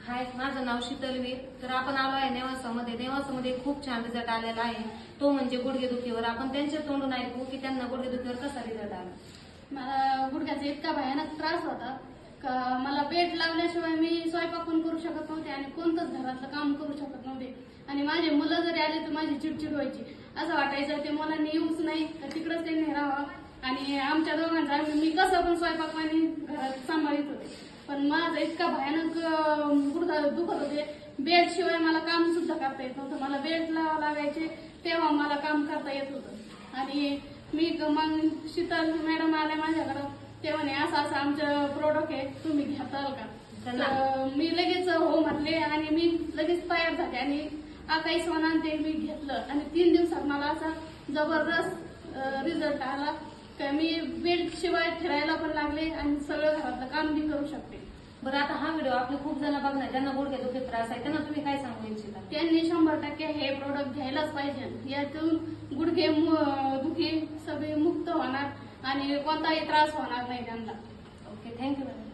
हाय, माझं नाव शीतलवीर. तर आपण आलो आहे नेवासामध्ये. नेवासामध्ये खूप छान रिझल्ट आलेला आहे, तो म्हणजे गुडघेदुखीवर. आपण त्यांच्या तोंडून ऐकू की त्यांना गुडघेदुखीवर कसा रिझल्ट आला. मला गुडघ्याचा इतका भयानक त्रास होता का मला बेड लावल्याशिवाय मी स्वयंपाक पण करू शकत नव्हते आणि कोणतंच घरातलं काम करू शकत नव्हते. आणि माझे मुलं जरी आले तर माझी चिडचिड व्हायची. असं वाटायचं ते मुलांनी येऊच नाही तर तिकडंच त्यांनी राहावं आणि आमच्या दोघांचा मी कसं पण स्वयंपाक पाणी घरात सांभाळीत होते. पण माझं इतका भयानक गुडघा दुखत होते, बेड शिवाय मला काम सुद्धा करता येत नव्हतं. मला बेड लागायचे तेव्हा मला काम करता येत होतं. आणि मी मग शीतल मॅडम आल्या माझ्याकडं, ते म्हणे असं असं आमचं प्रोडक्ट आहे, तुम्ही घेताल का. तर मी लगेच हो म्हटले आणि मी लगेच तयार झाले आणि काही सोनान ते मी घेतलं आणि 3 दिवसात मला असा जबरदस्त रिझल्ट आला का मी बेड शिवाय फिरायला पण लागले आणि सगळं घरातलं काम बी करू शकते. बरं, आता हा व्हिडिओ आपले खूप जण बघणार, ज्यांना गुडघेदुखी त्रास आहे, त्यांना तुम्ही काय सांगू इच्छिता. त्यांनी 100% हे प्रोडक्ट घ्यायलाच पाहिजे. यातून गुडघे दुखी सगळे मुक्त होणार आणि कोणताही त्रास होणार नाही त्यांना. Okay, thank you madam.